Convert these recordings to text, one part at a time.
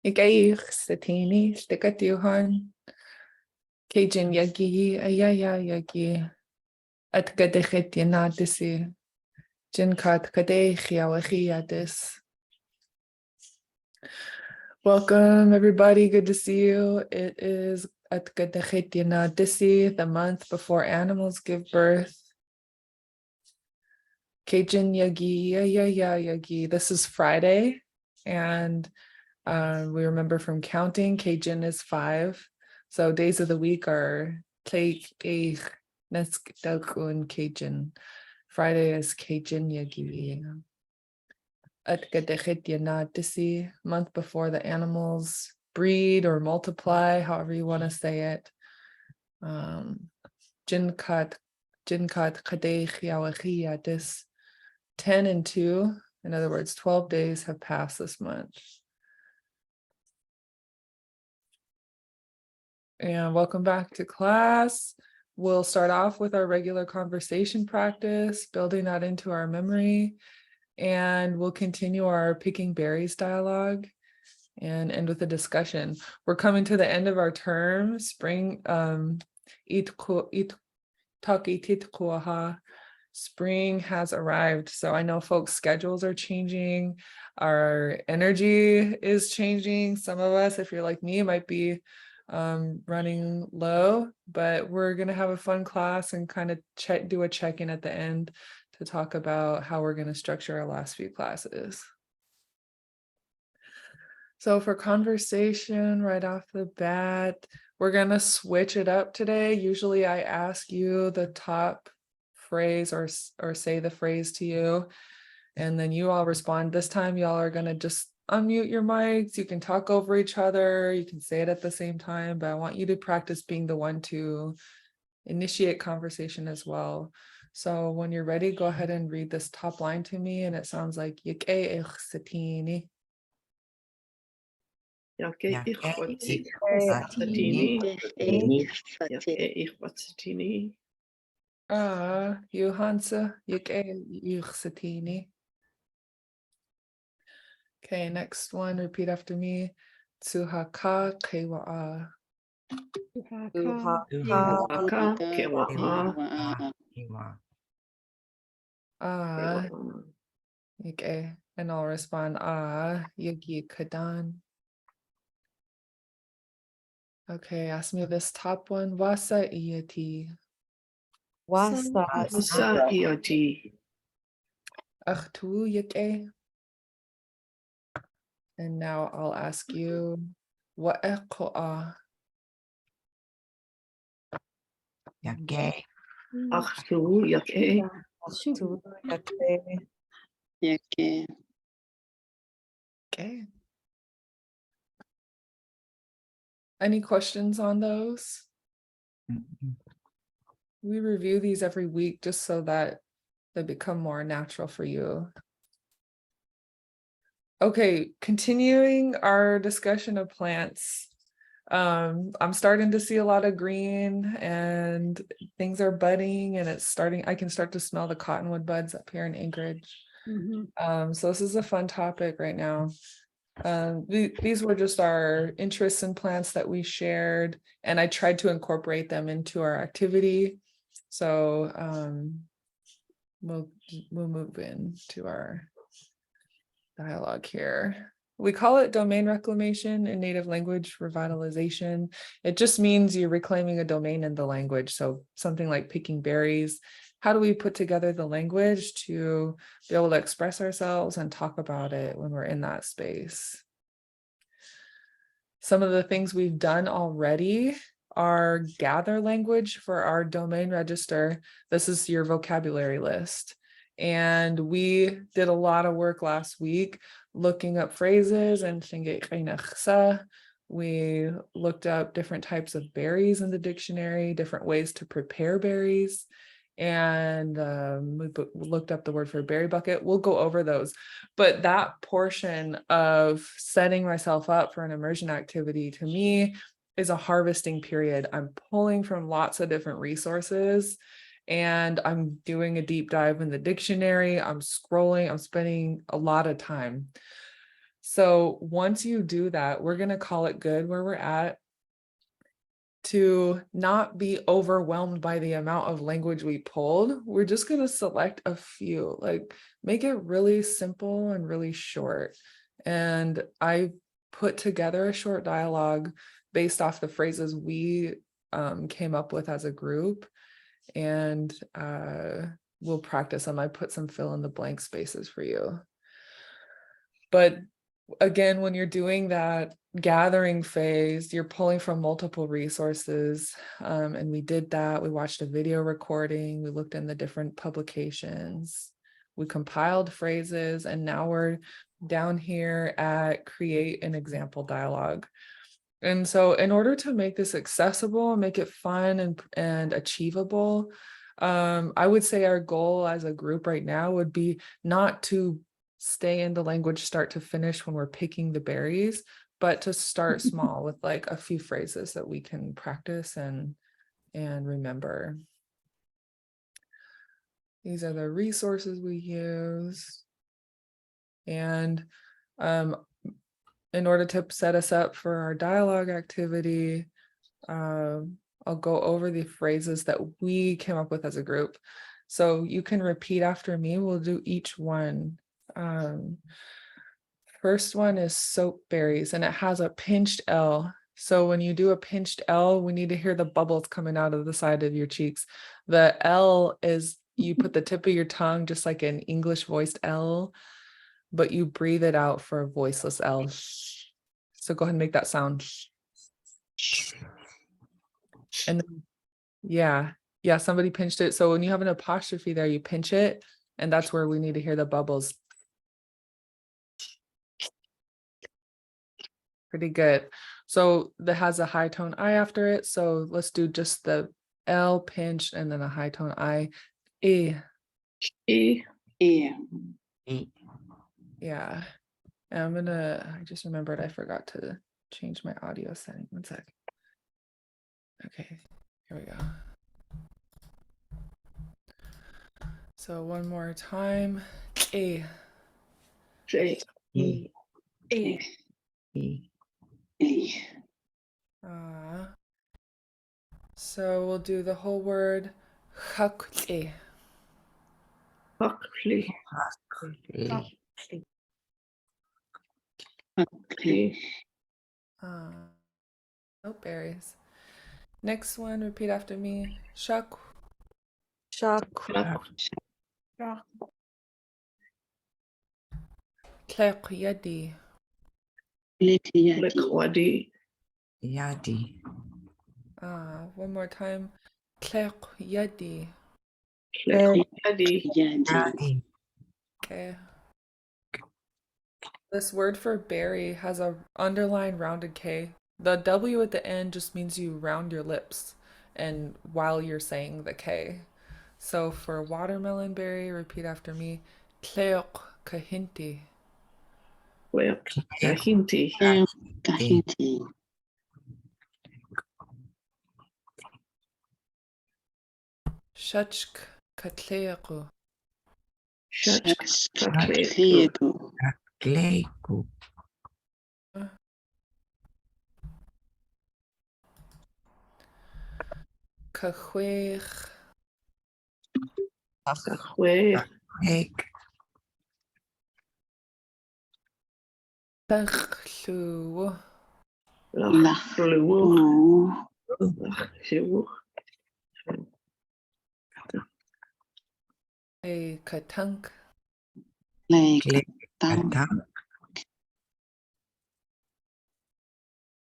Lichéesh satini stikatiuhan Cajun yagi ayaya yagi at gadechet Yinaa Dísi jinkat kadech. Welcome everybody, good to see you. It is at gadechet Yinaa Dísi, the month before animals give birth. Cajun yagi ayaya yagi. This is Friday, and we remember from counting, Cajun is 5. So days of the week are Lichéesh, Cajun. Friday is Cajun Yagi. At Gadechet Yinaa Dísi, month before the animals breed or multiply, however you want to say it. Jinkat Kadech Yawachi Yadis. 10 and 2, in other words, 12 days have passed this month. And welcome back to class. We'll start off with our regular conversation practice, building that into our memory, and we'll continue our picking berries dialogue and end with a discussion. We're coming to the end of our term, spring, spring has arrived. So I know folks' schedules are changing, our energy is changing. Some of us, if you're like me, might be running low, but we're going to have a fun class and kind of do a check-in at the end to talk about how we're going to structure our last few classes. So for conversation right off the bat, we're going to switch it up today. Usually I ask you the top phrase or say the phrase to you, and then you all respond. This time y'all are going to just unmute your mics. You can talk over each other. You can say it at the same time, but I want you to practice being the one to initiate conversation as well. So when you're ready, go ahead and read this top line to me. And it sounds like Lichéesh satini. Johansa Lichéesh satini. Okay, next one, repeat after me. Tsuhaka kewa'a. Okay, and I'll respond yagi kadan. Okay, ask me this top one. Wasa iyati. Wasa ioti. Achtu yake. And now I'll ask you, wa'eqo'a. yake. Achtu yake. Yake. Okay. Any questions on those? We review these every week just so that they become more natural for you. Okay, continuing our discussion of plants. I'm starting to see a lot of green and things are budding and it's starting, I can start to smell the cottonwood buds up here in Anchorage. So this is a fun topic right now. These were just our interests in plants that we shared, and I tried to incorporate them into our activity. So we'll move into our dialogue here. We call it domain reclamation in native language revitalization. It just means you're reclaiming a domain in the language. So something like picking berries. How do we put together the language to be able to express ourselves and talk about it when we're in that space? Some of the things we've done already are gather language for our domain register. This is your vocabulary list. And we did a lot of work last week looking up phrases and we looked up different types of berries in the dictionary, different ways to prepare berries. and we looked up the word for berry bucket. We'll go over those, but that portion of setting myself up for an immersion activity to me is a harvesting period. I'm pulling from lots of different resources, and I'm doing a deep dive in the dictionary. I'm scrolling, I'm spending a lot of time. So once you do that, we're going to call it good where we're at, to not be overwhelmed by the amount of language we pulled. We're just going to select a few, like make it really simple and really short. And I put together a short dialogue based off the phrases we came up with as a group, and we'll practice them. I put some fill in the blank spaces for you. But again, when you're doing that gathering phase, you're pulling from multiple resources. And we did that. We watched a video recording. We looked in the different publications. We compiled phrases. And now we're down here at create an example dialogue. And so in order to make this accessible, make it fun and achievable, I would say our goal as a group right now would be not to stay in the language start to finish when we're picking the berries, but to start small with like a few phrases that we can practice and remember. These are the resources we use. And in order to set us up for our dialogue activity, I'll go over the phrases that we came up with as a group. So you can repeat after me. We'll do each one. First one is soap berries, and it has a pinched L. So when you do a pinched L, we need to hear the bubbles coming out of the side of your cheeks. The L is, you put the tip of your tongue just like an English voiced L, but you breathe it out for a voiceless L. So go ahead and make that sound. And yeah, somebody pinched it. So when you have an apostrophe there, you pinch it, and that's where we need to hear the bubbles. Pretty good. So that has a high tone I after it. So let's do just the L pinch and then a high tone I. E. E. E. Yeah. And I just remembered I forgot to change my audio setting. One sec. Okay, here we go. So one more time. E. J. E. E. E. So we'll do the whole word. Hakli. Huckley. Okay. No berries. Next one, repeat after me. Shak. Tlek yadi. Liquadi. One more time. Tlek yadi. Liquadi. Okay. This word for berry has a underlined rounded K. The W at the end just means you round your lips and while you're saying the K. So for watermelon berry, repeat after me. Tleok kahinti. Kahinti. Kahinti. Shachk katleku. Shachkatleku. Kahweich. Kahwe. Tachlu. Lachlu. A katank.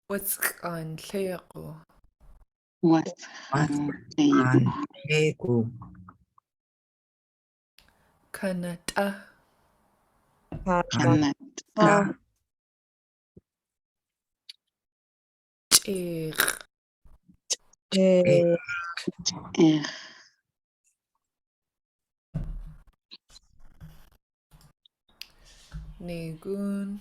What's on tleku? Kanata. Chir. Nigun.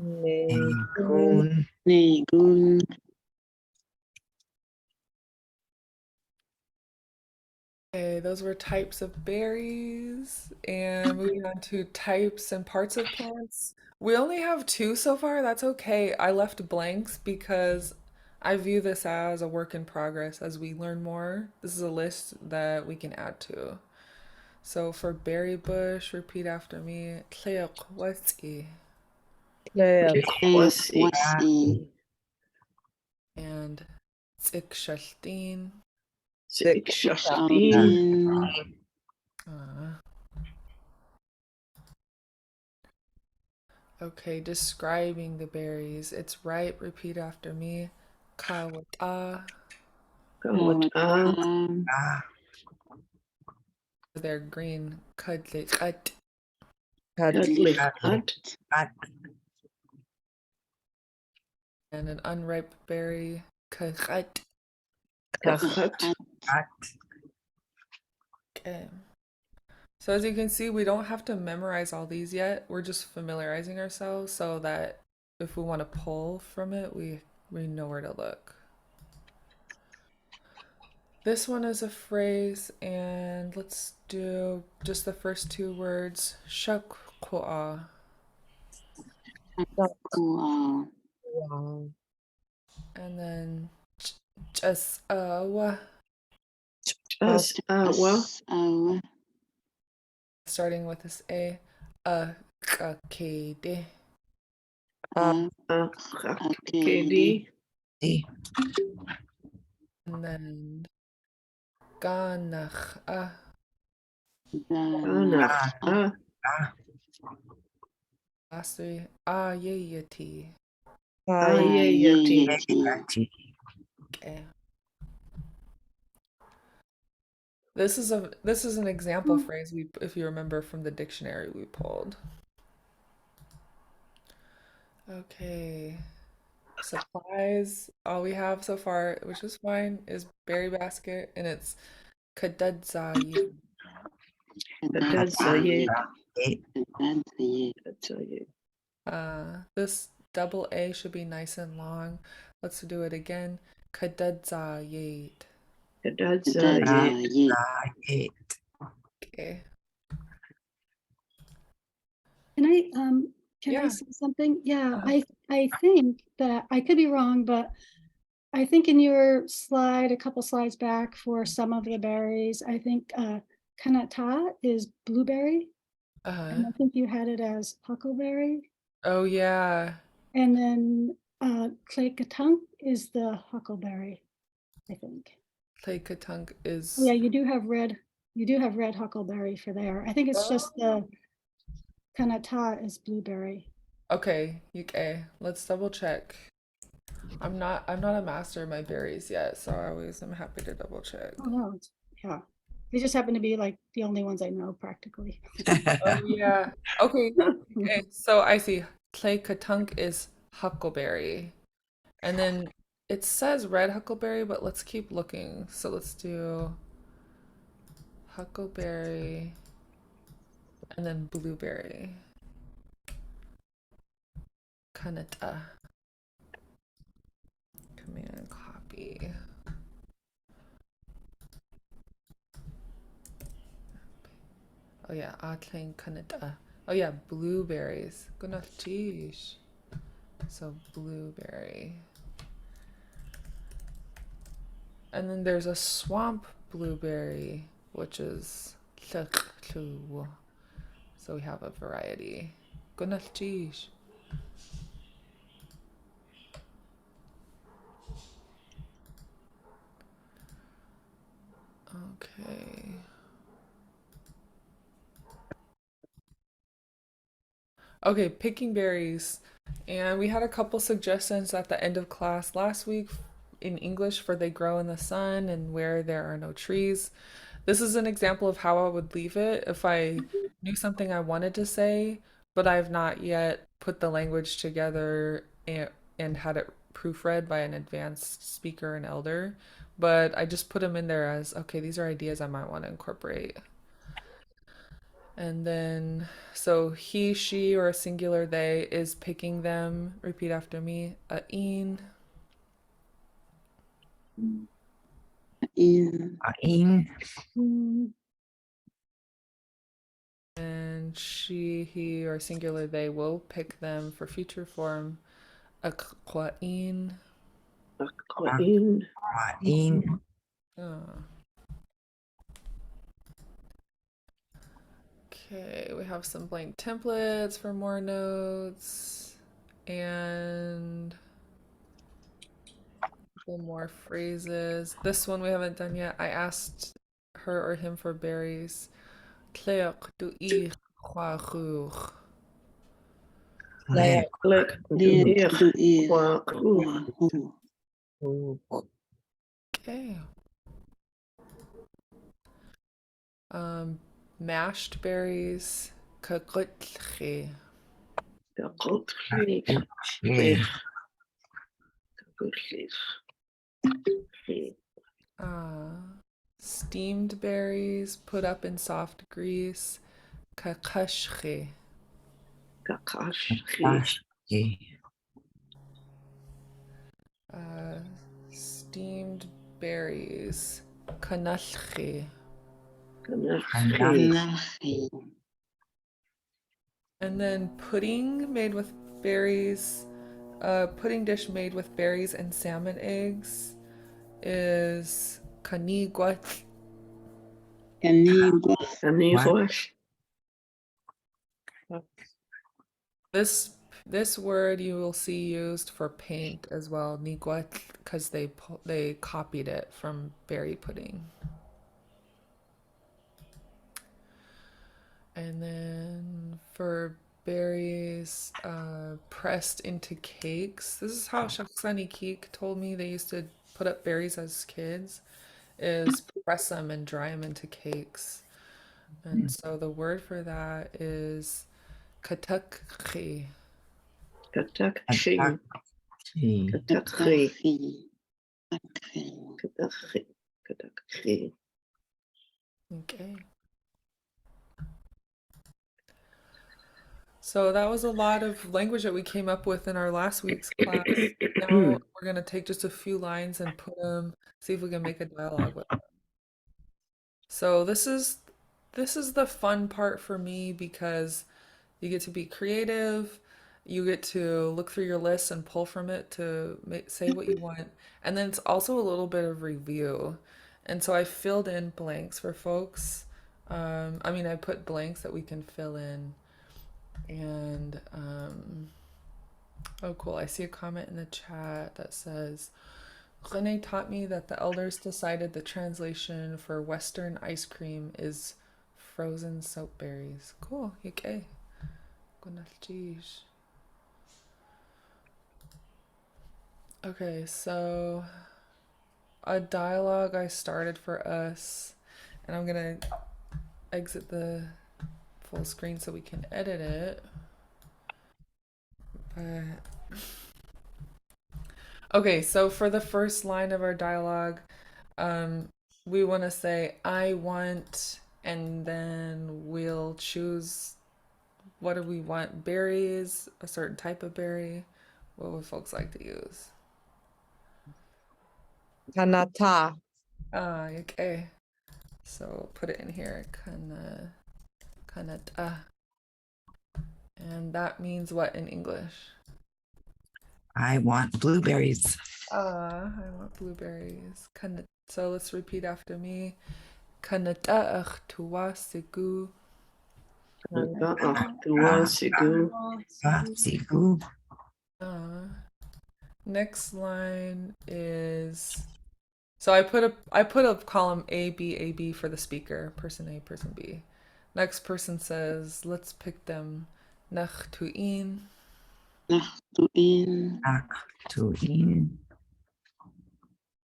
Nigun. Nigun. Okay, those were types of berries. And moving on to types and parts of plants. We only have two so far. That's okay. I left blanks because I view this as a work in progress as we learn more. This is a list that we can add to. So for berry bush, repeat after me. Tóoch, what's e? What's E? And tsikshaltin. Sixteen. Uh, okay, describing the berries. It's ripe. Repeat after me. Kawata. Kawata. They're green. Kadlikat. Kadlikat. And an unripe berry. Kakat. Kakat. Okay. So as you can see, we don't have to memorize all these yet. We're just familiarizing ourselves so that if we want to pull from it, we know where to look. This one is a phrase, and let's do just the first two words. Shakwa. And then just Just starting with this a kakede. Kedi. And then ganach Anach. last three ayeyati. Ayeyati. Okay. This is an example phrase we, if you remember from the dictionary we pulled. Okay. Supplies. All we have so far, which is fine, is berry basket, and it's kadadzayi. This double A should be nice and long. Let's do it again. Kadadzayit. Okay. Can Yeah. I say something? Yeah, Uh-huh. I think that I could be wrong, but I think in your slide, a couple slides back for some of the berries, I think kanata is blueberry, and I think you had it as huckleberry, Oh yeah. and then klekatunk is the huckleberry, I think. Klekatunk is. Yeah, you do have red huckleberry for there. I think it's just the kanata is blueberry. Okay, okay. Let's double check. I'm not a master of my berries yet, so I always am happy to double check. Oh no, yeah. They just happen to be like the only ones I know practically. Oh yeah. Okay. Okay. So I see. Klekatunk is huckleberry. And then it says red huckleberry, but let's keep looking. So let's do huckleberry and then blueberry. Kanata. Command copy. Oh yeah, Atling Kanata. Oh yeah, blueberries. Gunaftish. So blueberry. And then there's a swamp blueberry, which is tlaklu. So we have a variety. Gunaftish. Okay. Okay, picking berries. And we had a couple suggestions at the end of class last week in English for they grow in the sun and where there are no trees. This is an example of how I would leave it if I knew something I wanted to say, but I've not yet put the language together and had it proofread by an advanced speaker and elder. But I just put them in there as, okay, these are ideas I might want to incorporate. And then, so he, she, or a singular they is picking them. Repeat after me. A'in. In. In. Mm, And she, he, or singular they will pick them for future form. Aqwa'in. Aquain. In. Okay, we have some blank templates for more notes and a couple more phrases. This one we haven't done yet. I asked her or him for berries. Tóoch du ich chwachuch. Click. Lek. Leer. Duir. Doe eer. Quaku. Okay. Mashed berries. Kakutchi. Kakotli. Click. Steamed berries put up in soft grease. Kakashchi. Kakashi. Steamed berries. Kanashchi. Kanashi. Nachi. And then pudding made with berries. Pudding dish made with berries and salmon eggs is kanigwat. Kanigwa. Kanigwash. This word you will see used for paint as well, nigwat, because they copied it from berry pudding. And then for berries pressed into cakes. This is how Shaksani Keek told me they used to put up berries as kids, is press them and dry them into cakes. And so the word for that is katakchi. Katakshi. Katakshi. Katakhi. Katakhi. Katakshi. Katakshi. Okay. So that was a lot of language that we came up with in our last week's class. Now we're going to take just a few lines and put them, see if we can make a dialogue with them. So this is the fun part for me because you get to be creative, you get to look through your list and pull from it to say what you want, and then it's also a little bit of review. And so I filled in blanks for folks. I mean, I put blanks that we can fill in. And oh cool, I see a comment in the chat that says René taught me that the elders decided the translation for Western ice cream is frozen soap berries. Cool, okay. Okay, so a dialogue I started for us, and I'm gonna exit the full screen so we can edit it. Okay, so for the first line of our dialogue, we want to say, I want, and then we'll choose what do we want? Berries, a certain type of berry. What would folks like to use? Kanata. Okay. So put it in here. Kanata. And that means what in English? I want blueberries. I want blueberries. So let's repeat after me. Kanataach tuwasigu. Tuwasigu. Sigu. Next line is, so I put a column A B for the speaker, person A, person B. Next person says, let's pick them. Nach tuin. Nachtuin. Tuin.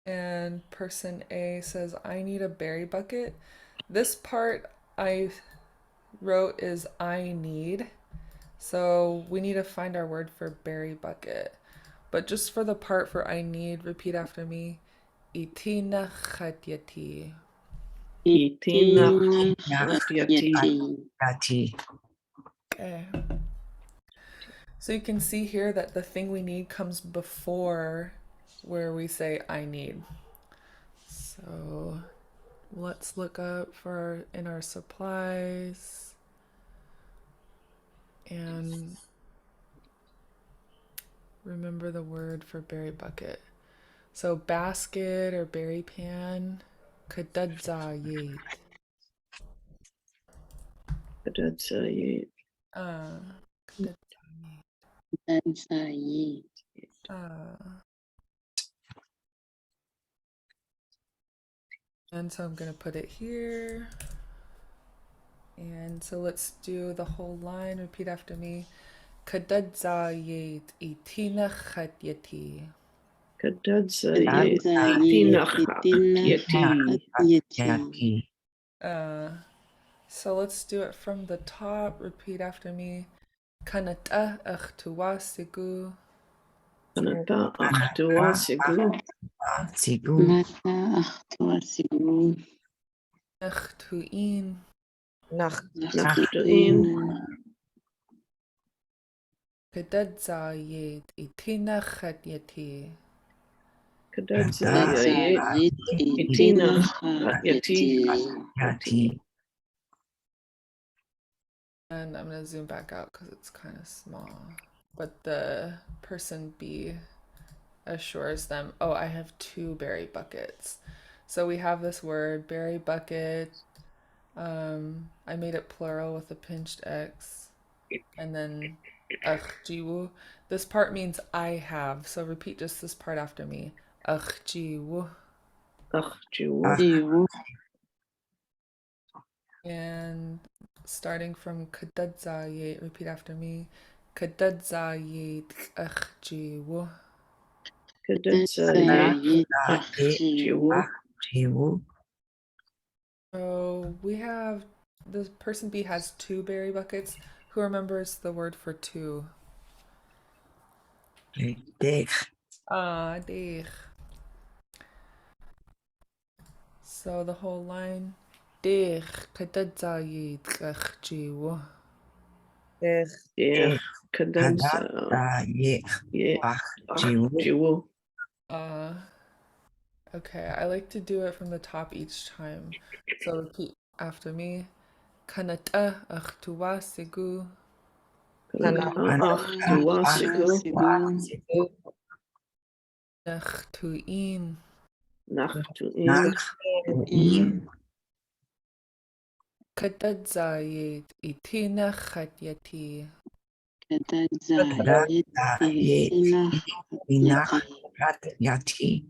And person A says, I need a berry bucket. This part I wrote is I need. So we need to find our word for berry bucket. But just for the part for I need, repeat after me. Itina chatyati. Itinach Yati. Yati. Okay. So you can see here that the thing we need comes before where we say I need. So let's look up for in our supplies and remember the word for berry bucket. So basket or berry pan. Kadadzayit. Kadatsayit. Kadadzayit. Dansayi. And so I'm gonna put it here. And so let's do the whole line. Repeat after me. Kadadzayit itinach yati. Kadatsayit. Dansayi. Itinach Itinach yati. yati. So let's do it from the top. Repeat after me. Kanata achtuwasigu. Kanata achtuwasigu. Sigu. Mata achtuasigu. Nachtuin. Nachtuin. Kadadzayit itinach yati. Kadatsayit. Dansayi. Itinach Yati. Yati. And I'm gonna zoom back out because it's kind of small. But the person B assures them, oh, I have 2 berry buckets. So we have this word, berry bucket. I made it plural with a pinched X. And then achjiwu. This part means I have. So repeat just this part after me. Achjiwu. Achtuwu. And starting from kadadzayit, repeat after me. Kadadzayit achjiwu. Kadatsayit. Achtuwu. Jiwu. So we have the person B has 2 berry buckets. Who remembers the word for 2? Dig. Dich. So the whole line. Dich kadadzayit achjiwu. Kadatsayit. Jiwu. Okay, I like to do it from the top each time. So repeat after me. Kanata achtuwasigu. Achtuwasigu. Nachtuin. Nachtuin. Kadadzayit itinach yati. Kadadzayit. Itinach Yati.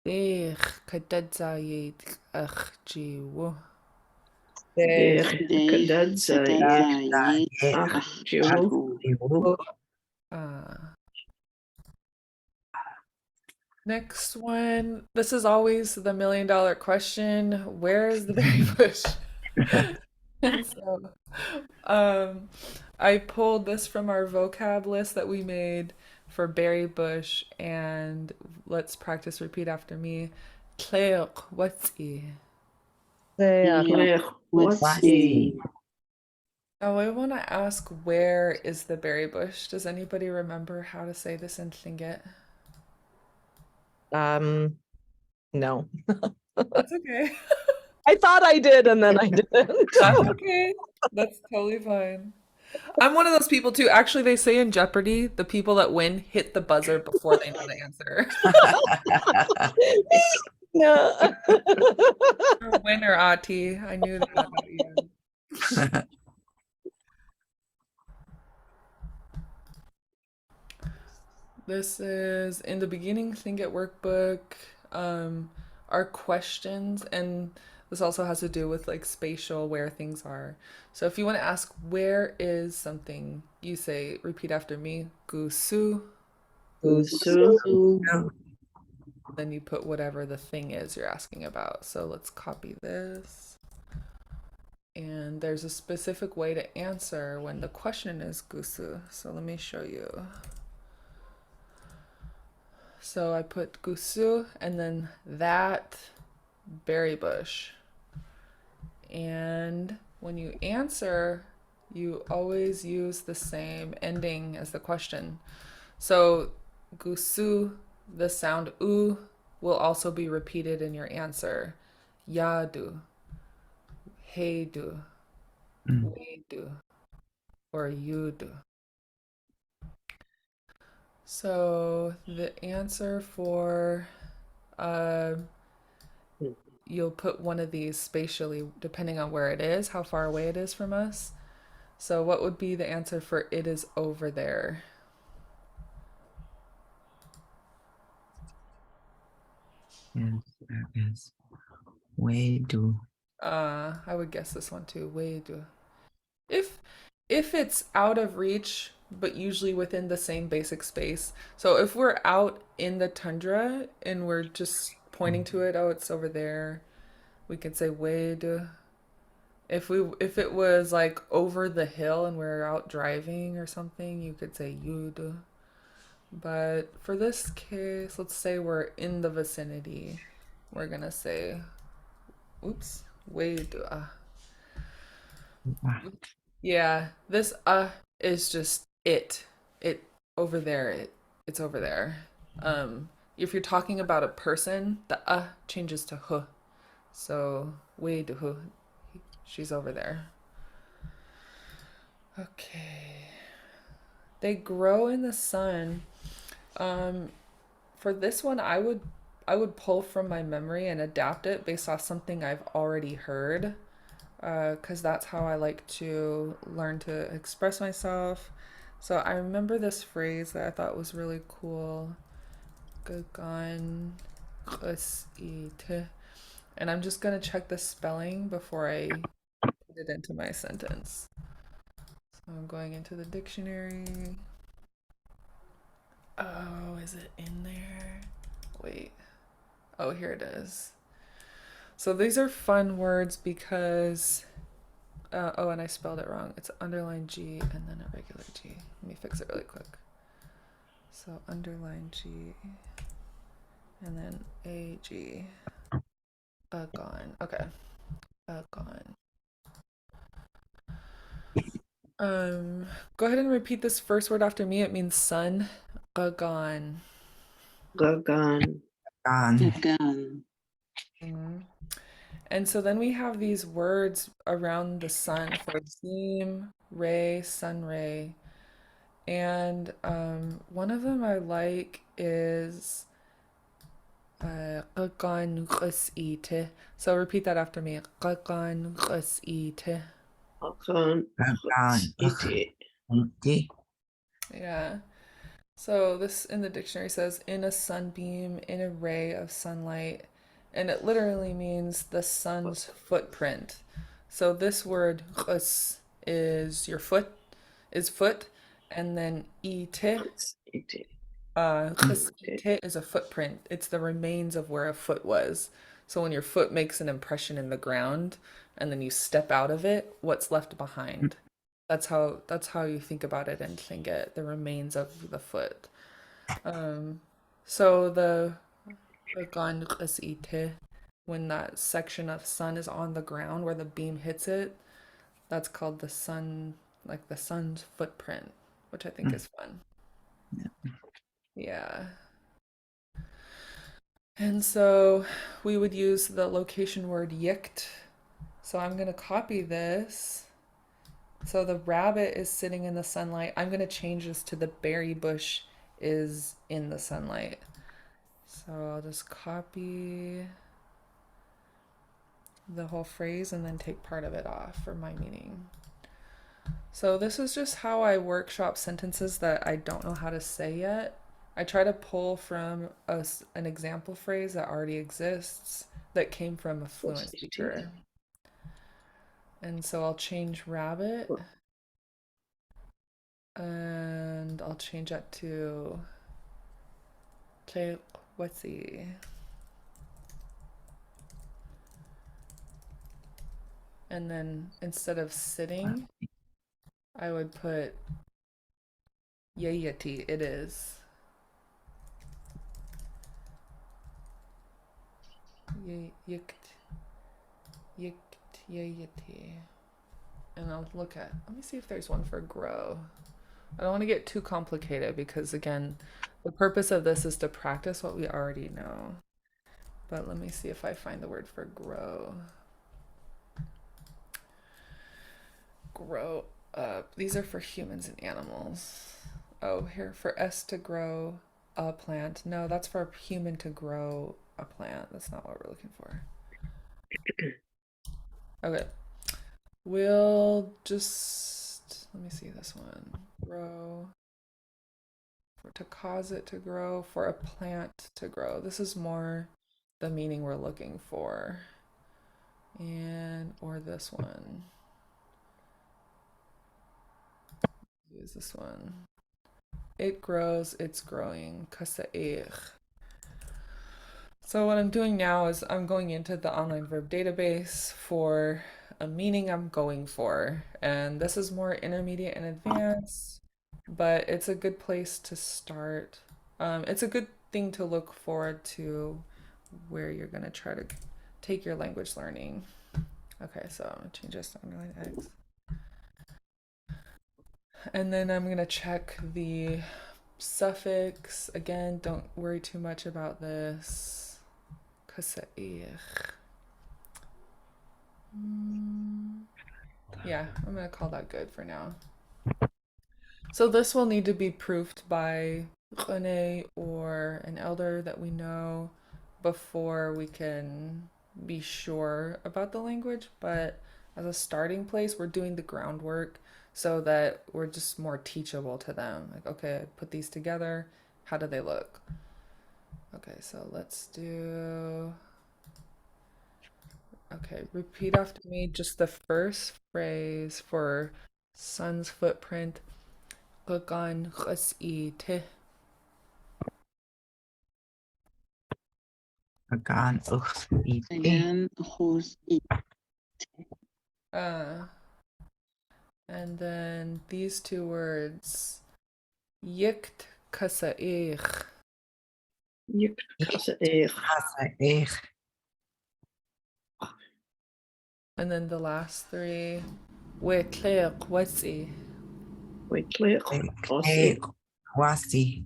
Dich kadadzayit achjiwu. Kadatsayit. Achtuwu. Jiwu. Next one. This is always the $1 million question. Where is the berry bush? So, I pulled this from our vocab list that we made for berry bush, and let's practice. Repeat after me. Tóoch, what's e? What's E? Oh, I want to ask, where is the berry bush? Does anybody remember how to say this in Tlingit? No. That's okay. I thought I did and then I didn't. That's okay. That's totally fine. I'm one of those people too. Actually, they say in Jeopardy, the people that win hit the buzzer before they know the answer. No. You're a winner, Ati. I knew that about you. This is in the beginning Tlingit workbook. Our questions, and this also has to do with like spatial, where things are. So if you want to ask where is something, you say, repeat after me, gusu. Gusu. Then you put whatever the thing is you're asking about. So let's copy this. And there's a specific way to answer when the question is gusu. So let me show you. So I put gusu and then that berry bush. And when you answer, you always use the same ending as the question. So gusu, the sound u, will also be repeated in your answer. Yadu, heidu, weidu, or yudu. So the answer for you'll put one of these spatially depending on where it is, how far away it is from us. So what would be the answer for it is over there? Yes. Weidu. I would guess this one too. Weidu. If it's out of reach, but usually within the same basic space. So if we're out in the tundra and we're just pointing to it, oh, it's over there, we could say weidu. If it was like over the hill and we're out driving or something, you could say yudu. But for this case, let's say we're in the vicinity. We're gonna say, oops, weidu. Yeah, this is just it. It over there. It's over there. If you're talking about a person, the changes to huh. So weidu. She's over there. Okay. They grow in the sun. For this one, I would pull from my memory and adapt it based off something I've already heard, because that's how I like to learn to express myself. So I remember this phrase that I thought was really cool. Gagan and I'm just gonna check the spelling before I put it into my sentence. So I'm going into the dictionary. Oh, is it in there? Wait. Oh, here it is. So these are fun words because, oh, and I spelled it wrong. It's underline G and then a regular G. Let me fix it really quick. So underline G and then AG. Gone. Okay. Gone. Go ahead and repeat this first word after me. It means sun. Gone. Gagan. Gagan. And so then we have these words around the sun for beam, ray, sun ray. And one of them I like is qagan qas'ite. So repeat that after me. Qagan qas'ite. Gagan. Ite. Yeah. So this in the dictionary says in a sunbeam, in a ray of sunlight, and it literally means the sun's footprint. So this word khus is your foot, and then ite, Ite. khus ite is a footprint. It's the remains of where a foot was. So when your foot makes an impression in the ground and then you step out of it, what's left behind? That's how you think about it in Tlingit, the remains of the foot. So the Gan Qas'ite, when that section of sun is on the ground where the beam hits it, that's called the sun, like the sun's footprint, which I think is fun. Yeah. And so we would use the location word yikt. So I'm gonna copy this. So the rabbit is sitting in the sunlight. I'm gonna change this to the berry bush is in the sunlight. So I'll just copy the whole phrase and then take part of it off for my meaning. So this is just how I workshop sentences that I don't know how to say yet. I try to pull from an example phrase that already exists that came from a fluent speaker. And so I'll change rabbit and I'll change that to what's the and then instead of sitting I would put yayati, it is And I'll look at, let me see if there's one for grow. I don't want to get too complicated because again, the purpose of this is to practice what we already know. But let me see if I find the word for grow. Grow up. These are for humans and animals. Oh, here for S to grow a plant. No, that's for a human to grow a plant. That's not what we're looking for. Okay. We'll just, let me see this one. Grow. To cause it to grow, for a plant to grow. This is more the meaning we're looking for. And, or this one. Use this one. It grows, it's growing. Kasa'ich. So what I'm doing now is I'm going into the online verb database for a meaning I'm going for. And this is more intermediate and advanced, but it's a good place to start. It's a good thing to look forward to where you're going to try to take your language learning. Okay, so I'm going to change this to underline X. And then I'm going to check the suffix. Again, don't worry too much about this. Yeah, I'm going to call that good for now. So this will need to be proofed by René or an elder that we know before we can be sure about the language. But as a starting place, we're doing the groundwork so that we're just more teachable to them. Like, okay, I put these together. How do they look? Okay, so let's do... Okay, repeat after me just the first phrase for sun's footprint. Gagan khas'ite. Agan ukhsite. Again, who's it? And then these two words. Yikt kasa'ich. Yikt kasa'ich. Kasa'ich. And then the last three. Wetleq wasi. Wetleq wasi. Wasi.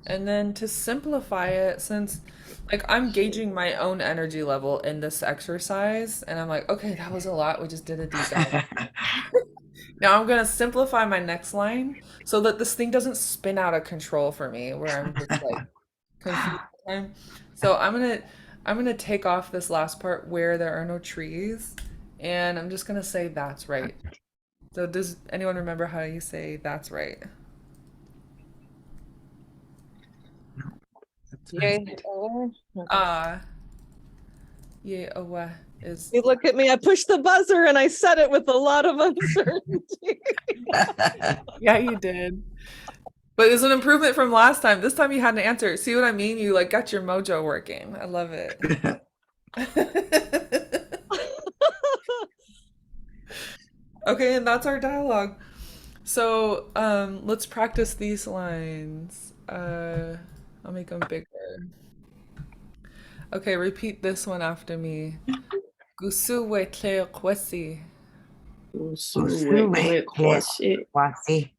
And then to simplify it, since like I'm gauging my own energy level in this exercise, and I'm like, okay, that was a lot. We just did a deep dive. Now I'm gonna simplify my next line so that this thing doesn't spin out of control for me, where I'm just like confused all the time. So I'm gonna take off this last part where there are no trees, and I'm just gonna say that's right. So does anyone remember how you say that's right? Yeah, is You look at me, I pushed the buzzer and I said it with a lot of uncertainty. yeah, you did. But it's an improvement from last time. This time you had an answer. See what I mean? You like got your mojo working. I love it. Okay, and that's our dialogue. So let's practice these lines. I'll make them bigger. Okay, repeat this one after me. Gusu wetle kwesi. Wetleq wasi. Wasi.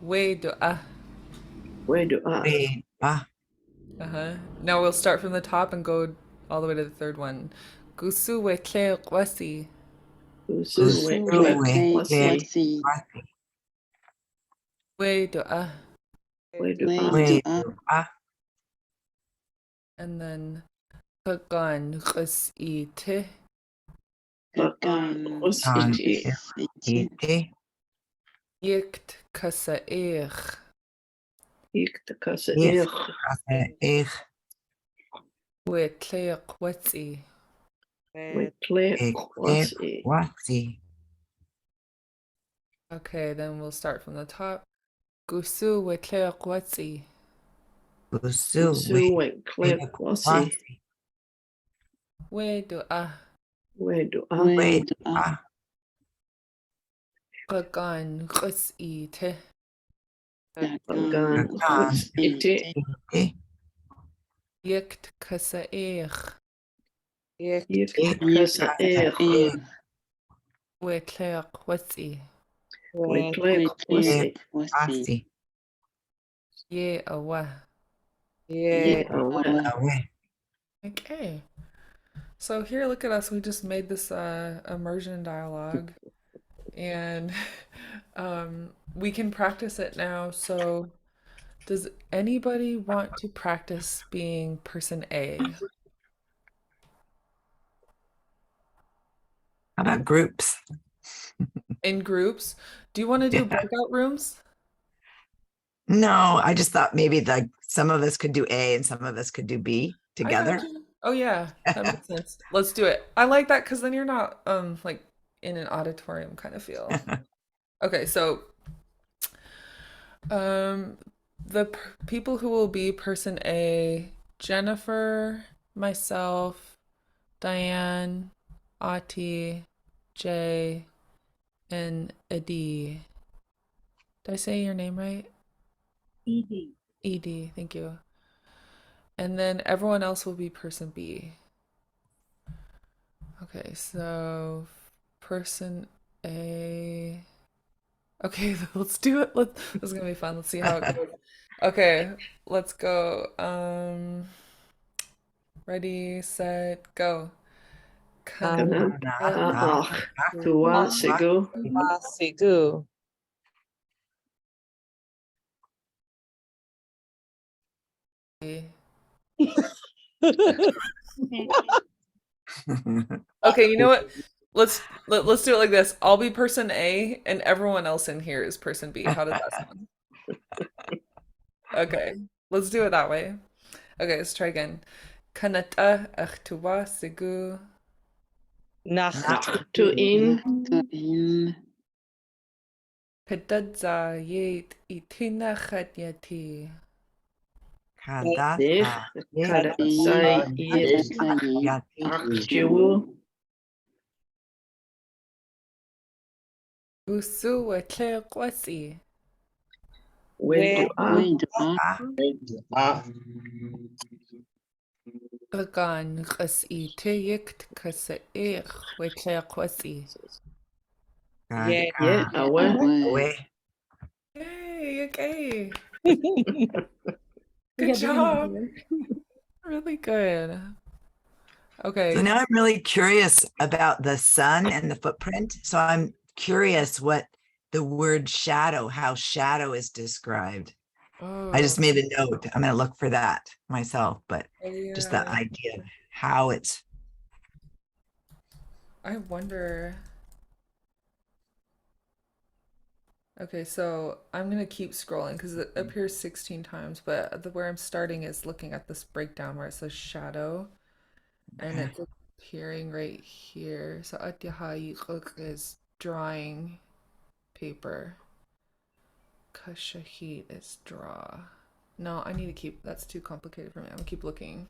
We du'a. Wedu'a. Now we'll start from the top and go all the way to the third one. Gusu wetle kwesi. Wetleq wasi. We du'a. Wedu'a. And then kagan khas'ite. Gagan khas'ite. Ite. Yikt kasa'ich. Yikt kasa'ich. Kasa'ich. Wetle kwesi. Wetleq wasi. Wasi. Okay, then we'll start from the top. Gusu wetle kwesi. Gusu Wetleq wasi. We du'a. Wedu'a. Kagan khas'ite. Gagan khas'ite. Ite. Yictcasaich. Yictcasaich. Wetlequatsi. Wetlequasi. Wasi. Ye awa. Yinaa. Awe. Okay. So here, look at us. We just made this immersion dialogue, and we can practice it now. So, does anybody want to practice being person A How about groups? in groups? Do you want to do Yeah. breakout rooms? No, I just thought maybe like some of us could do A and some of us could do B I together. got you. Oh yeah, that makes sense. Let's do it. I like that because then you're not like in an auditorium kind of feel. Okay, so the people who will be person A, Jennifer, myself, Diane, Ati, Jay, and Adi. Did I say your name right? Ed. Ed, thank you. And then everyone else will be person B. Okay, so person A. Okay, let's do it. This is gonna be fun. Let's see how it goes. Okay, let's go. Ready, set, go. Kanataach. Tuasigu. Wasigu. Okay, you know what? Let's do it like this. I'll be person A, and everyone else in here is person B. How does that sound? Okay, let's do it that way. Okay, let's try again. Kanata achtuwa sigu. Nach. Tuin. Kadadza yet itina chatyati. Dich. Kadatsai yit. Achjuwu. Usu wetle kwasi. Wedua. Gagan qasi tiyikt kasa wetle kwasi. Yet awe. Yay, okay. We Good got the job. interviewer. Really good. So Okay. now I'm really curious about the sun and the footprint. So I'm curious what the word shadow, how shadow is described. I just Oh, made a note. I'm going to look for that myself, but just the yeah. idea of how it's. I wonder. Okay, so I'm gonna keep scrolling because it appears 16 times, but where I'm starting is looking at this breakdown where it says shadow, and Okay. it's appearing right here. So Atyaha is drawing paper. Kashahit is draw. No, I need to keep, that's too complicated for me. I'm gonna keep looking.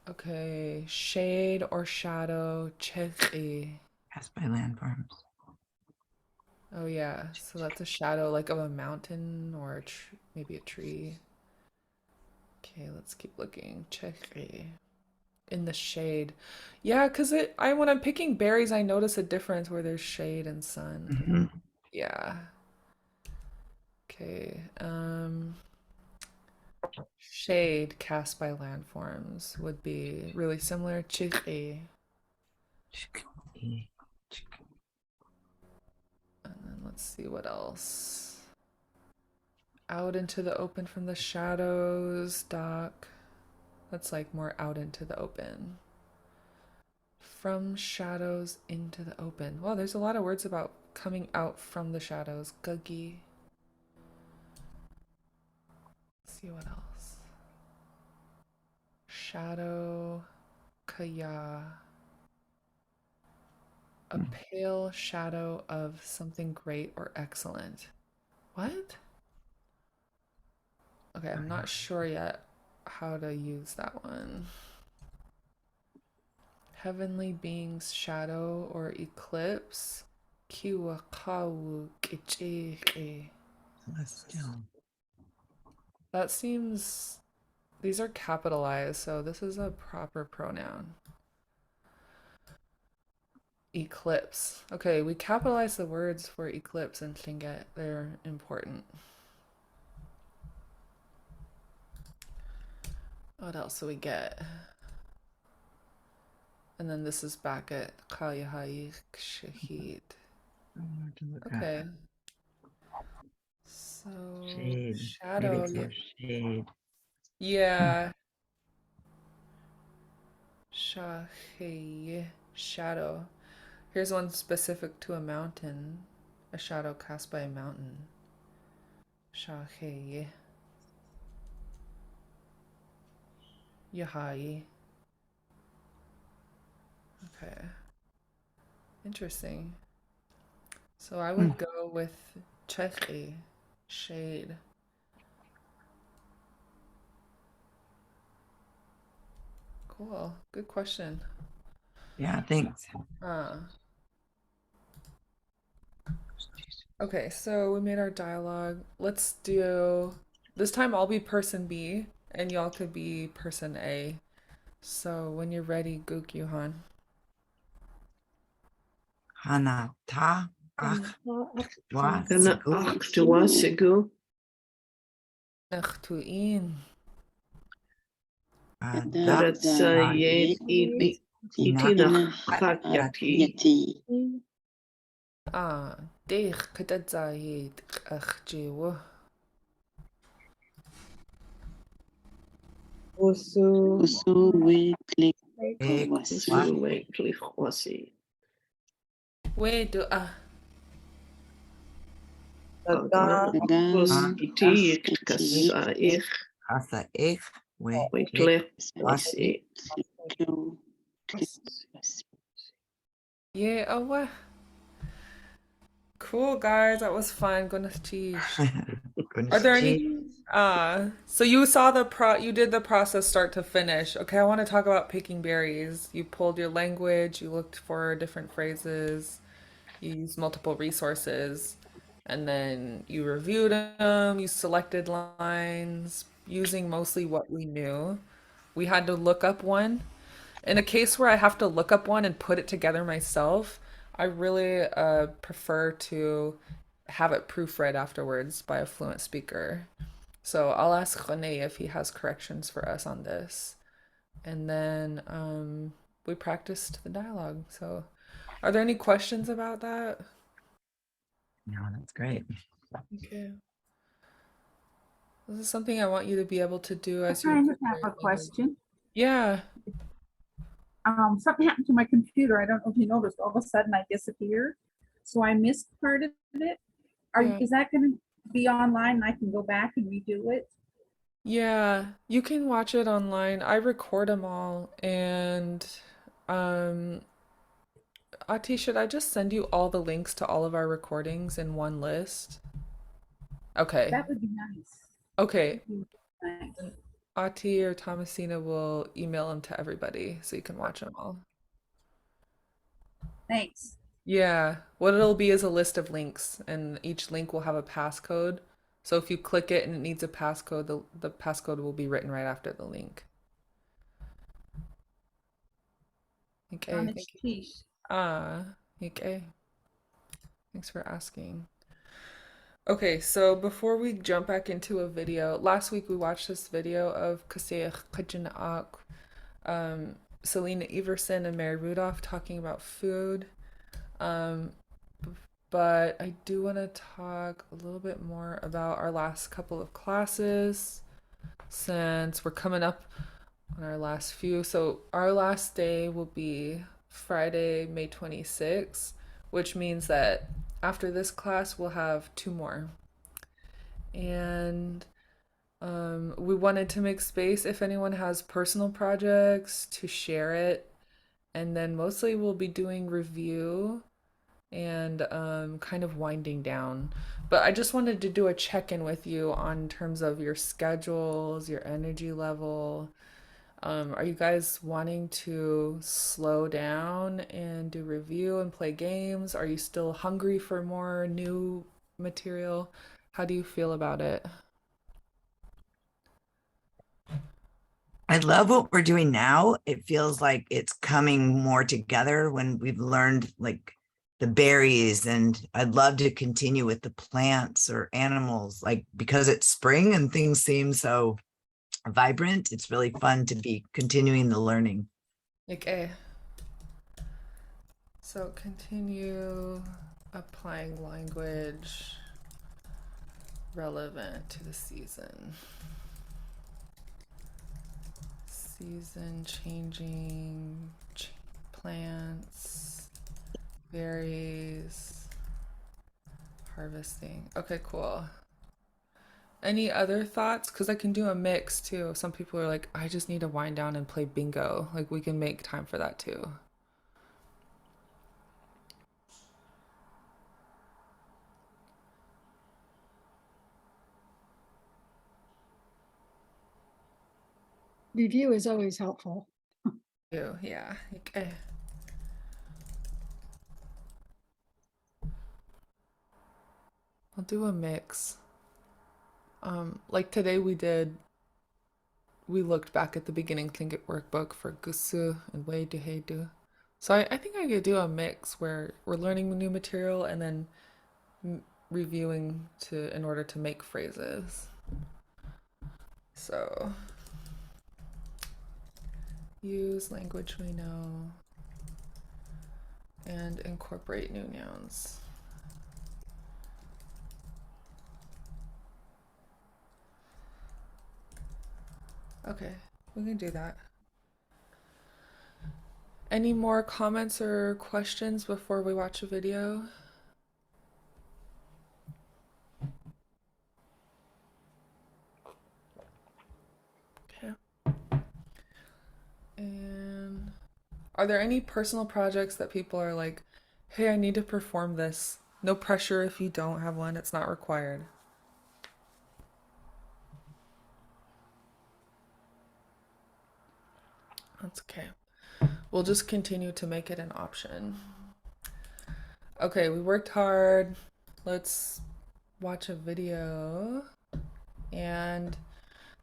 Okay, shade or shadow, chechi. Passed by landforms. Oh yeah, so that's a shadow like of a mountain or maybe a tree. Okay, let's keep looking. Chechi. In the shade. Yeah, because when I'm picking berries, I notice a difference where there's shade and sun. Mhm. Yeah. Okay. Shade cast by landforms would be really similar. Chechi. And then let's see what else. Out into the open from the shadows, dock. That's like more out into the open. From shadows into the open. Wow, there's a lot of words about coming out from the shadows. Guggy. Let's see what else. Shadow. Kaya. A pale shadow of something great or excellent. What? Okay, I'm not sure yet how to use that one. Heavenly being's shadow or eclipse. Kiwakawu kichike. Celestial. That seems These are capitalized, so this is a proper pronoun. Eclipse. Okay, we capitalize the words for eclipse and Tlingit. They're important. What else do we get? And then this is back at Khayahayik Shahid. Okay. So Shade. shadow. Maybe it's more shade. Yeah. Shahay. Shadow. Here's one specific to a mountain. A shadow cast by a mountain. Shahay. Yahai. Okay. Interesting. So I would go with Chechi, shade. Cool. Good question. Yeah, thanks. Okay, so we made our dialogue. Let's do this time I'll be person B and y'all could be person A. So when you're ready, Gook Yuhan. Hanata ach wa Gana sigu achtua sigu. Nachtuin. Darat sayed itina khatyati. Yati. Deich kadadzayid achjiwa. Usu. Usu we click ek wasi. wa Usuwe klichwasi. We do Agna akos iti kasaich. hasa ek we We click klichwasi. Yeah, oh what? Cool guys, that was fun. Goodness cheese. Are there any so you saw you did the process start to finish. Okay, I want to talk about picking berries. You pulled your language, you looked for different phrases, you used multiple resources, and then you reviewed them, you selected lines using mostly what we knew. We had to look up one. In a case where I have to look up one and put it together myself, I really prefer to have it proofread afterwards by a fluent speaker. So I'll ask Rene if he has corrections for us on this. And then we practiced the dialogue. So are there any questions about that? No, that's great. Okay. This is something I want you to be able to do as you kind of prepare have a language. question. Yeah. Something happened to my computer. I don't know if you noticed. All of a sudden, I disappeared, so I missed part of it. Yeah. Is that going to be online? And I can go back and redo it. Yeah, you can watch it online. I record them all, and Ati, should I just send you all the links to all of our recordings in one list? Okay. That would be nice. Okay. Nice. Ati or Thomasina will email them to everybody so you can watch them all. Thanks. Yeah, what it'll be is a list of links, and each link will have a passcode. So if you click it and it needs a passcode, the passcode will be written right after the link. Okay, thank you. Okay. Thanks for asking. Okay, so before we jump back into a video, last week we watched this video of Lichéesh Selena Everson and Mary Rudolph talking about food. But I do want to talk a little bit more about our last couple of classes since we're coming up on our last few. So our last day will be Friday, May 26th, which means that after this class, we'll have 2 more. And we wanted to make space if anyone has personal projects to share it. And then mostly we'll be doing review and kind of winding down. But I just wanted to do a check-in with you on terms of your schedules, your energy level. Are you guys wanting to slow down and do review and play games? Are you still hungry for more new material? How do you feel about it? I love what we're doing now. It feels like it's coming more together when we've learned like the berries, and I'd love to continue with the plants or animals, like because it's spring and things seem so vibrant. It's really fun to be continuing the learning. Okay. So continue applying language relevant to the season. Season changing plants, berries, harvesting. Okay, cool. Any other thoughts? Because I can do a mix too. Some people are like, I just need to wind down and play bingo. Like we can make time for that too. Review is always helpful. Yeah. Okay. I'll do a mix. Like today we looked back at the beginning Tlingit workbook for Gusu and Wei Du Hei Du. So I think I could do a mix where we're learning new material and then reviewing in order to make phrases. So use language we know and incorporate new nouns. Okay, we can do that. Any more comments or questions before we watch a video? Okay. And are there any personal projects that people are like, hey, I need to perform this? No pressure if you don't have one, it's not required. That's okay. We'll just continue to make it an option. Okay, we worked hard. Let's watch a video. And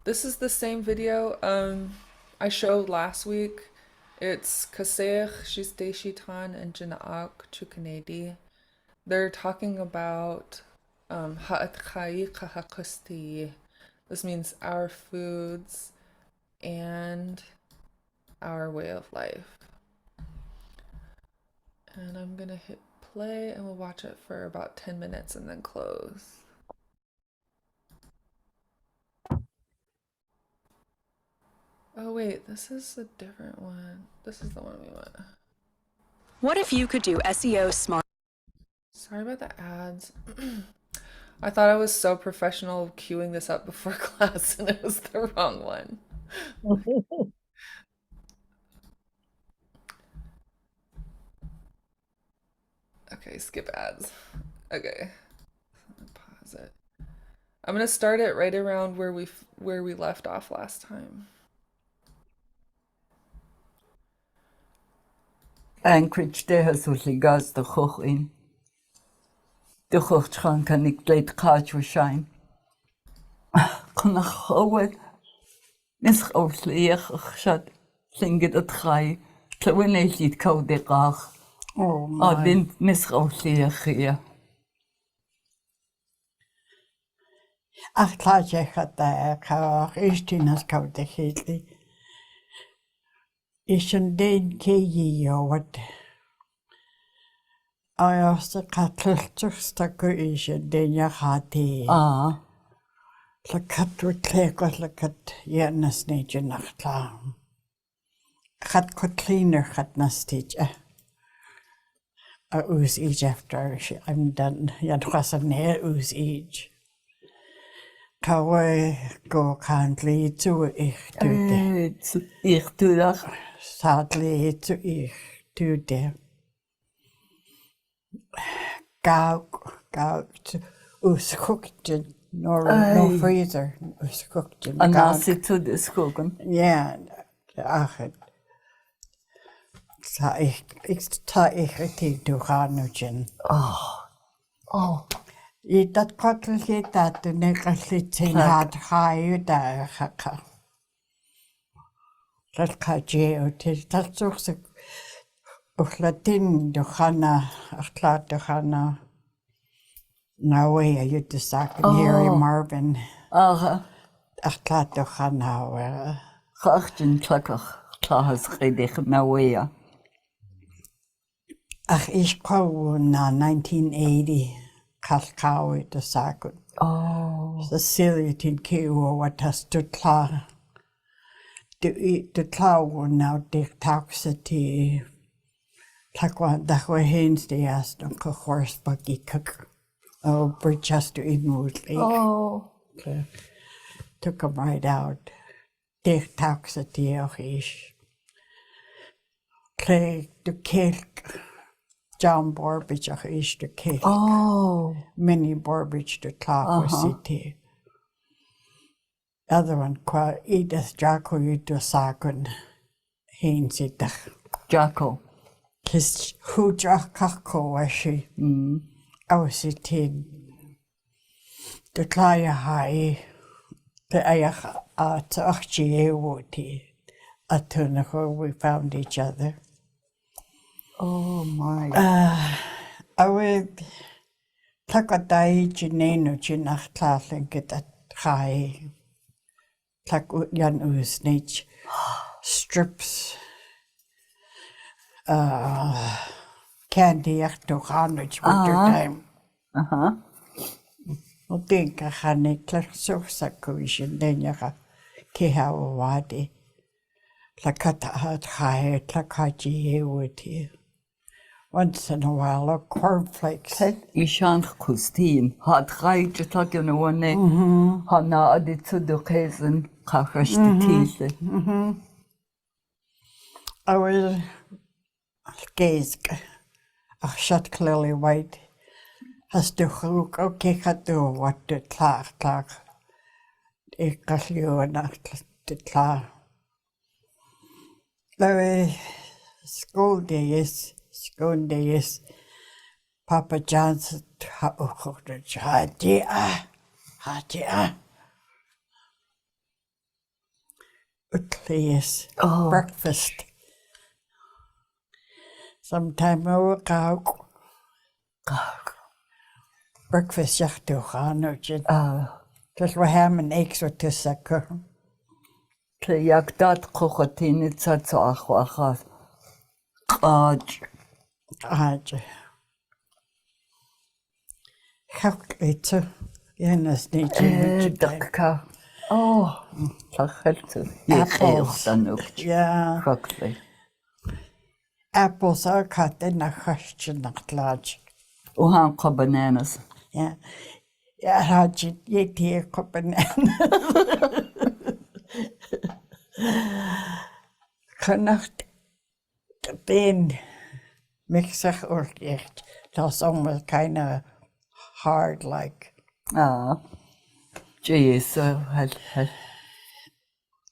this is the same video I showed last week. It's Lichéesh, she's Dísi, and Yinaa, Chukanedi. They're talking about ha'atchai kahakusti. This means our foods and our way of life. And I'm gonna hit play and we'll watch it for about 10 minutes and then close. Oh wait, this is a different one. This is the one we want. What if you could do SEO smart? Sorry about the ads. I thought I was so professional queuing this up before class and it was the wrong one. Okay, skip ads. Okay, pause it. I'm gonna start it right around where we left off last time. Anchorage de has gas the Tóoch in. The Tóoch chan can ik late catch with shine. Kan ik gewoon mis ausleeg geschat. Sing het gij. Toen is het koude graag. Oh Ah, my. din mis ausleeg hier. Ach, klaar, je gaat daar. Is die nas koude heetli. Is een deen keeje wat. Als de katlusters is een deen je gaat die. Ah, Lakat wordt kleekos lakat je nas niet je nacht lang. Gaat cleaner gaat nas niet. Oes each after I'm done. Jan was een heel oes each. Kawa go can't lead to ich doe de. ik doe dat. Sadly to ich doe de. Gauw oes cooked no freezer. Oes cooked in En dan zit u dus koken. Ja, ach het. Ta ich het toe gaan nu in. Oh. Je dat kottel zit dat de nekkel zit in haar haaien daar. Lalkaji til talsursuk uhlatin dukhana akhlat dukhana Nawe yutusakin Harry Marvin akhlat dukhana Chachtin tlakach tlahas chedich nawea. ach ishko na 1980 kalkawi dusakun. Cecilia tin kiwa watas dutla dutla now dik toxity takwa dakwa hens de as no horse buggy cook. Oh, Bridgester Inwood Lake. Took him right out. Dik toxity och ish. Clay the cake. John Borbridge och ish the cake. Minnie Borbridge the clock was city. Other one qua Edith Jacko yuto sakun hens itach. Jacko. His who Jacko was she. I was sitting. The Claya High, the Ayah Tóoch Woti. At Tunaho, we found each other. Oh my. I would take a day, Jineno, Jinach Claflin, get that high. Take Jan Usnich strips. Candy after carnage with your time. I think I had a clear source acquisition, then you have Kihawadi. Lakata had high, Tlakaji with you. Once in a while, a cornflakes. Ishan Kustin had right talk in a one Hana added to the cousin, Kakash the teeth. I was gaze. I shot clearly white. Has to hook, okay, do what the clock. Ik got you and the clock. The school days. Papa John's Hadia. Lichéesh. Breakfast. Sometime I work out. Breakfast jachtu hanujin. Just we ham and eggs with the sucker. Jak dat kochotin zat zo achwachas. Aj. Hak eten. Jenas niet. Dakka. Dat geldt. Apples. Dan ook. Ja. Chocolate. Apples are cut in a hush not large. Uhanka bananas. Yeah. Yeah, had you eat a banana. Connacht de been mixer or echt. That's almost kind of hard like. Jeez,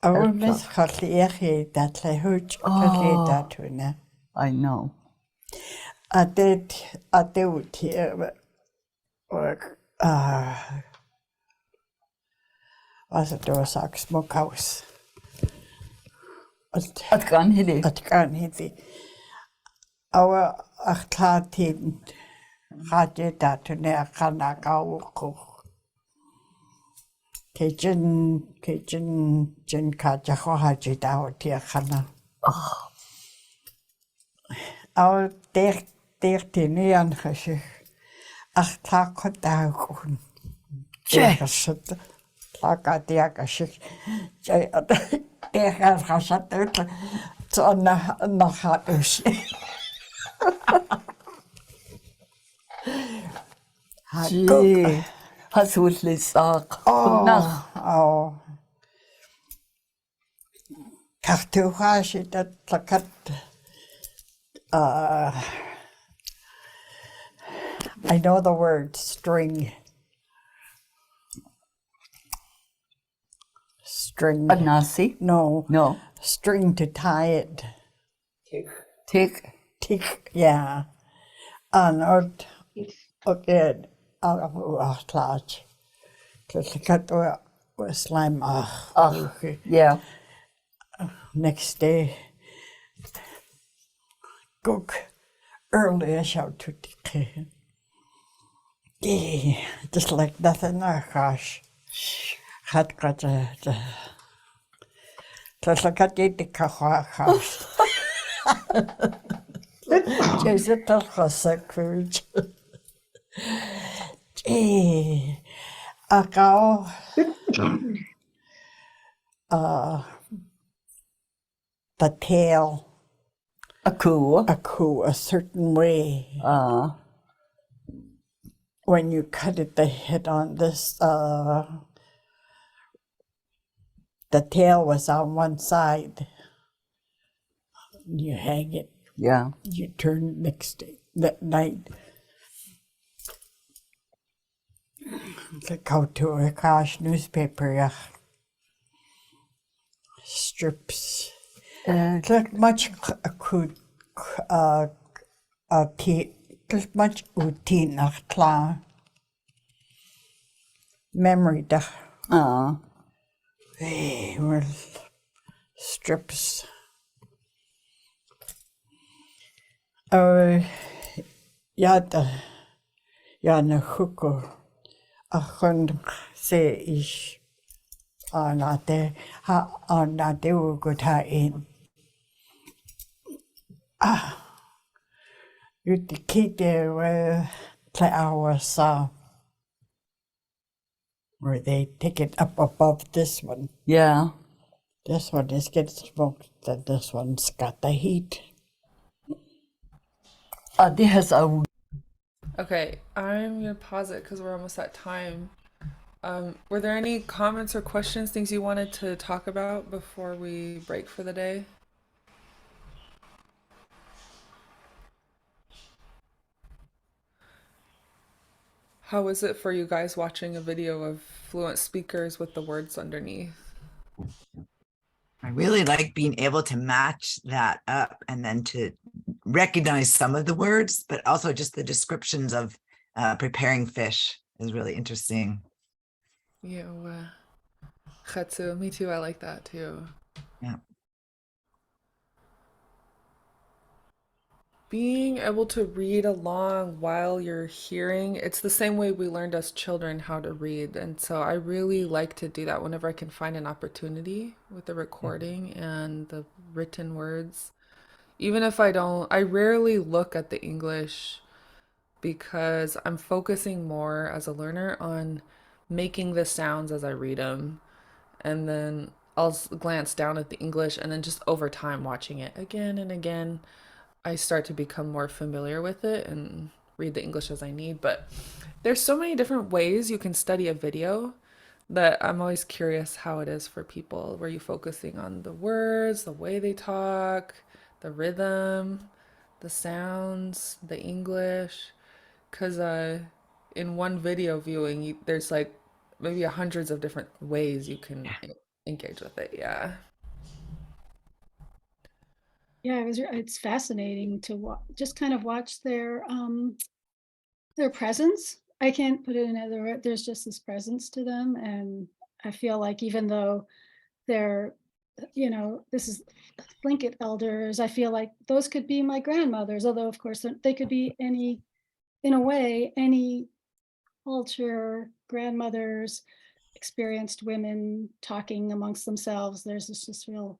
I will miss Lichéesh that I heard that one. I know. I did here work. Was it door sock smokehouse? At kan hidi. At kan hidi. Our achlatin had that to near Kanaka. Kitchen, Jin Kajaho Hajit out here, Hannah. Our 13 years, ach, tak down. Jacket, like a diagashik. They have Hashat on the hot. Gee, Hasuli sak. Oh. Kartuhashi that plakat. I know the word string. String. A nasi? No. String to tie it. Tick. Yeah. And okay. Large. Because the cat was slime. Yeah. next day, cook early as out to the just like nothing, oh gosh. Had got the like I did the house. Just a little sacrilege. A cow, the tail, A cool. a coup a certain way. When you cut it, the head on this, the tail was on one side. You hang it, Yeah. you turn next day, that night. Go to a cash newspaper, yeah. Strips. Not much crude, there's much routine nach klar. Memory da. Hey, were strips. Ja, na huko. A hund say ish. Nate will go in. You keep there where play our song. Where they take it up above this one. Yeah. This one is getting smoked, and this one's got the heat. There's a Okay, I'm gonna pause it because we're almost at time. Were there any comments or questions, things you wanted to talk about before we break for the day? How is it for you guys watching a video of fluent speakers with the words underneath? I really like being able to match that up and then to recognize some of the words, but also just the descriptions of preparing fish is really interesting. Yeah, Chatsu, me too, I like that too. Yeah. Being able to read along while you're hearing, it's the same way we learned as children how to read. And so I really like to do that whenever I can find an opportunity with the recording and the written words. Even if I rarely look at the English because I'm focusing more as a learner on making the sounds as I read them. And then I'll glance down at the English and then just over time watching it again and again. I start to become more familiar with it and read the English as I need. But there's so many different ways you can study a video that I'm always curious how it is for people. Were you focusing on the words, the way they talk, the rhythm, the sounds, the English? Because in one video viewing, there's like maybe hundreds of different ways you can engage with it. Yeah. Yeah, it's fascinating to just kind of watch their presence. I can't put it in other words. There's just this presence to them, and I feel like even though they're, this is Tlingit elders, I feel like those could be my grandmothers, although of course they could be any culture, grandmothers, experienced women talking amongst themselves. There's this real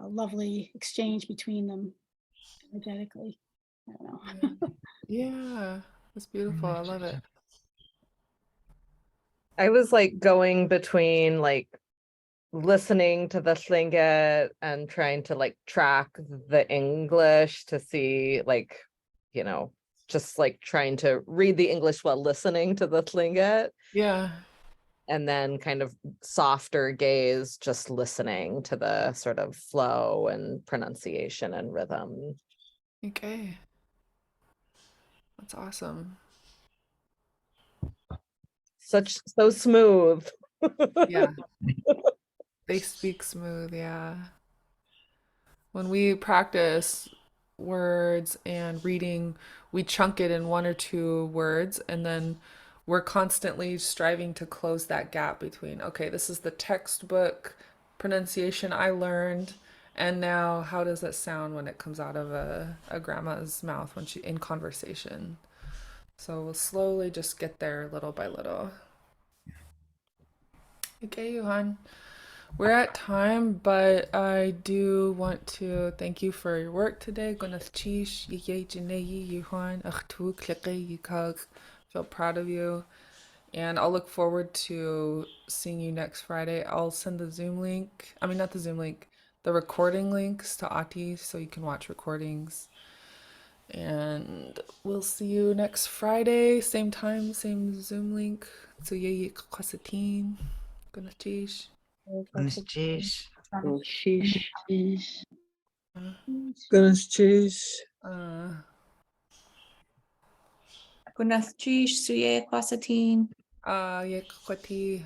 lovely exchange between them energetically. I don't know. Yeah, it's beautiful. I love it. I was like going between like listening to the Tlingit and trying to like track the English to see like, just like trying to read the English while listening to the Tlingit. Yeah. And then kind of softer gaze, just listening to the sort of flow and pronunciation and rhythm. Okay. That's awesome. So smooth. Yeah. They speak smooth, yeah. When we practice words and reading, we chunk it in one or two words, and then we're constantly striving to close that gap between, okay, this is the textbook pronunciation I learned, And now how does it sound when it comes out of a grandma's mouth when she in conversation? So we'll slowly just get there little by little. Okay, Johan. We're at time, but I do want to thank you for your work today. Feel proud of you. And I'll look forward to seeing you next Friday. I'll send the Zoom link. I mean, not the Zoom link, the recording links to Ati so you can watch recordings. And we'll see you next Friday, same time, same Zoom link. So Lichéesh. Lichéesh. Lichéesh. Lichéesh. Lichéesh. Lichéesh suye kwasatin. Lichéesh.